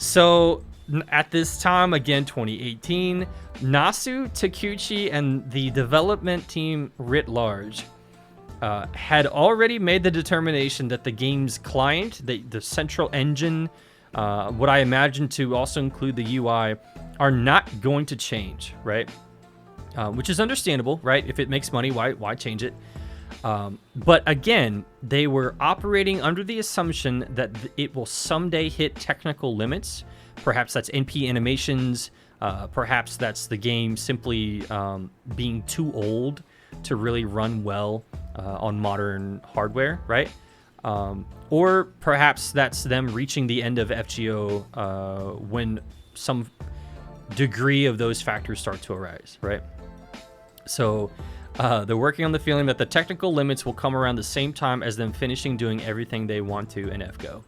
So at this time, again, 2018, Nasu, Takuchi, and the development team writ large had already made the determination that the game's client, the central engine, what I imagine to also include the UI, are not going to change, right? Which is understandable, right? If it makes money, why change it? But again, they were operating under the assumption that it will someday hit technical limits. Perhaps that's NP animations. Perhaps that's the game simply being too old to really run well on modern hardware, right? Or perhaps that's them reaching the end of FGO when some degree of those factors start to arise, right? So they're working on the feeling that the technical limits will come around the same time as them finishing doing everything they want to in FGO.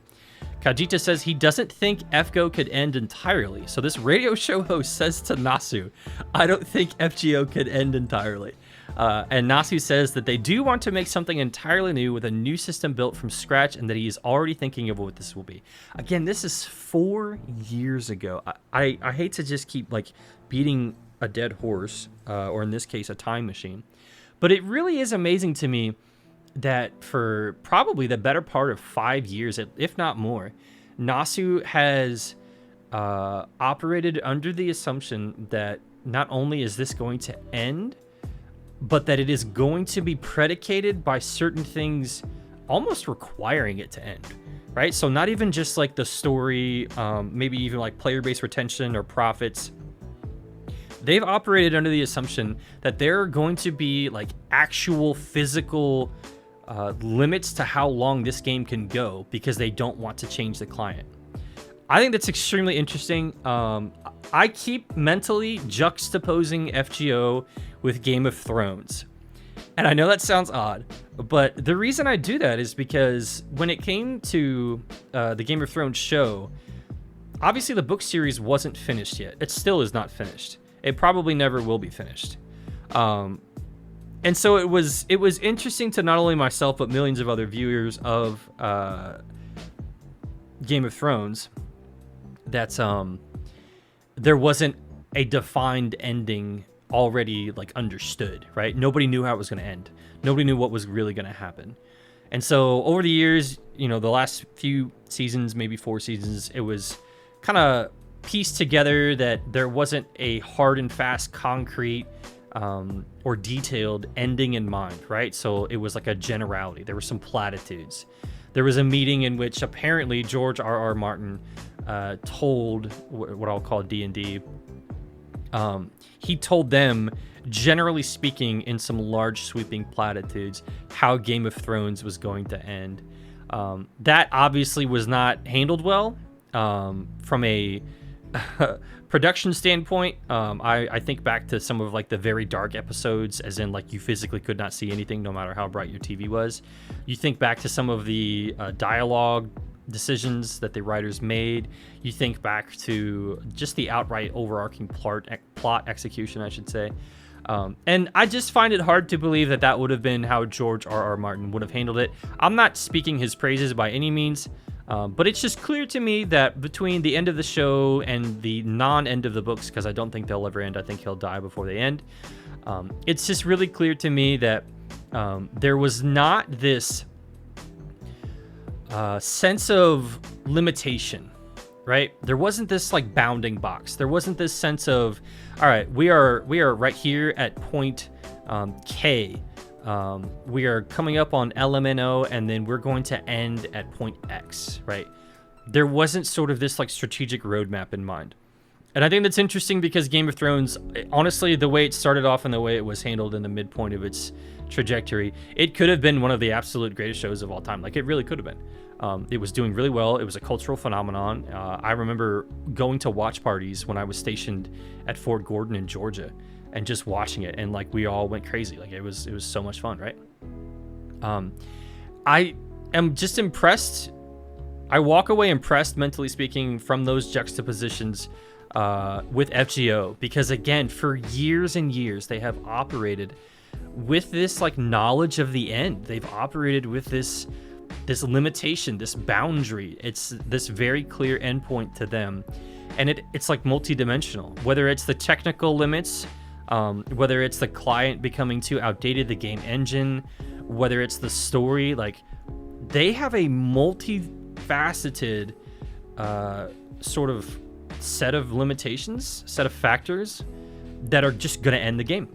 Kajita says he doesn't think FGO could end entirely. So this radio show host says to Nasu, I don't think FGO could end entirely. And Nasu says that they do want to make something entirely new with a new system built from scratch and that he is already thinking of what this will be. Again, this is 4 years ago. I hate to just keep like beating a dead horse, or in this case, a time machine. But it really is amazing to me that for probably the better part of 5 years, if not more, Nasu has operated under the assumption that not only is this going to end, but that it is going to be predicated by certain things almost requiring it to end, right? So not even just like the story, maybe even like player-based retention or profits. They've operated under the assumption that there are going to be like actual physical limits to how long this game can go because they don't want to change the client. I think that's extremely interesting. I keep mentally juxtaposing FGO with Game of Thrones. And I know that sounds odd, but the reason I do that is because when it came to the Game of Thrones show, obviously the book series wasn't finished yet. It still is not finished. It probably never will be finished. And so it was interesting to not only myself, but millions of other viewers of Game of Thrones that there wasn't a defined ending already like understood, right? Nobody knew how it was going to end. Nobody knew what was really going to happen. And so over the years, the last few seasons, maybe 4 seasons, it was kind of pieced together that there wasn't a hard and fast concrete or detailed ending in mind, right? So it was like a generality. There were some platitudes. There was a meeting in which apparently George R.R. Martin told what I'll call D&D. He told them, generally speaking, in some large sweeping platitudes, how Game of Thrones was going to end. That obviously was not handled well from a production standpoint. I think back to some of like the very dark episodes, as in like you physically could not see anything no matter how bright your TV was. You think back to some of the dialogue decisions that the writers made. You think back to just the outright overarching plot execution, I should say. And I just find it hard to believe that would have been how George R.R. Martin would have handled it. I'm not speaking his praises by any means, but it's just clear to me that between the end of the show and the non-end of the books, because I don't think they'll ever end, I think he'll die before they end, it's just really clear to me that there was not this sense of limitation, right? There wasn't this like bounding box. There wasn't this sense of, all right, we are right here at point K. We are coming up on LMNO, and then we're going to end at point X, right? There wasn't sort of this like strategic roadmap in mind. And I think that's interesting because Game of Thrones, honestly, the way it started off and the way it was handled in the midpoint of its trajectory, it could have been one of the absolute greatest shows of all time. Like, it really could have been. It was doing really well. It was a cultural phenomenon. I remember going to watch parties when I was stationed at Fort Gordon in Georgia and just watching it, and like we all went crazy. Like it was so much fun, right? I am just impressed. I walk away impressed, mentally speaking, from those juxtapositions with FGO, because again, for years and years, they have operated with this like knowledge of the end. They've operated with this this limitation, this boundary. It's this very clear endpoint to them, and it's like multi-dimensional. Whether it's the technical limits, whether it's the client becoming too outdated, the game engine, whether it's the story, like they have a multifaceted sort of set of limitations, set of factors that are just going to end the game.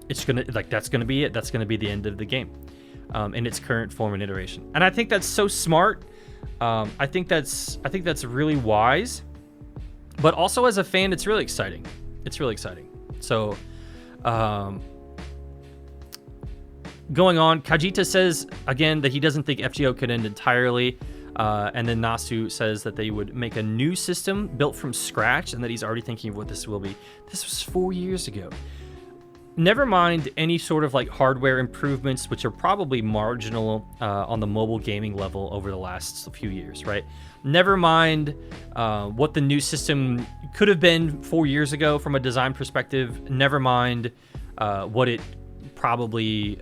It's going to, like, that's going to be it. That's going to be the end of the game in its current form and iteration. And I think that's so smart. I think that's really wise. But also as a fan, it's really exciting. It's really exciting. So going on, Kajita says again that he doesn't think FGO could end entirely. And then Nasu says that they would make a new system built from scratch and that he's already thinking of what this will be. This was 4 years ago. Never mind any sort of like hardware improvements, which are probably marginal on the mobile gaming level over the last few years, right? Never mind what the new system could have been 4 years ago from a design perspective. Never mind what it probably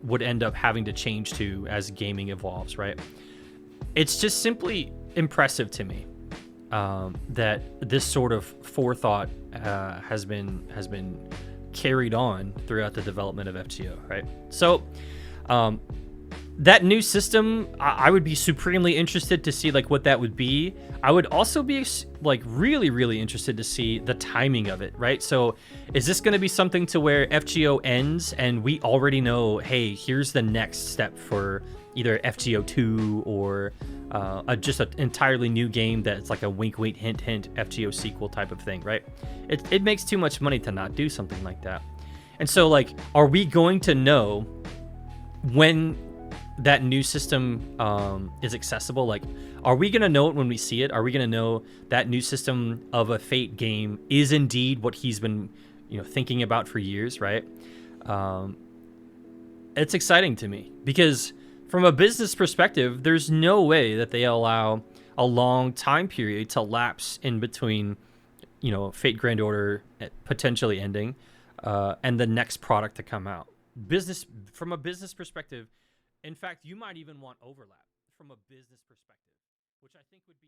would end up having to change to as gaming evolves, right? It's just simply impressive to me that this sort of forethought has been carried on throughout the development of FGO, right? So that new system, I would be supremely interested to see like what that would be. I would also be like really interested to see the timing of it, right? So is this going to be something to where FGO ends and we already know, hey, here's the next step for either FGO 2 or just an entirely new game that's like a wink, wink, hint, hint FGO sequel type of thing, right? It makes too much money to not do something like that. And so, like, are we going to know when that new system is accessible? Like, are we going to know it when we see it? Are we going to know that new system of a Fate game is indeed what he's been, thinking about for years, right? It's exciting to me because from a business perspective, there's no way that they allow a long time period to lapse in between, Fate Grand Order potentially ending and the next product to come out. From a business perspective, in fact, you might even want overlap from a business perspective, which I think would be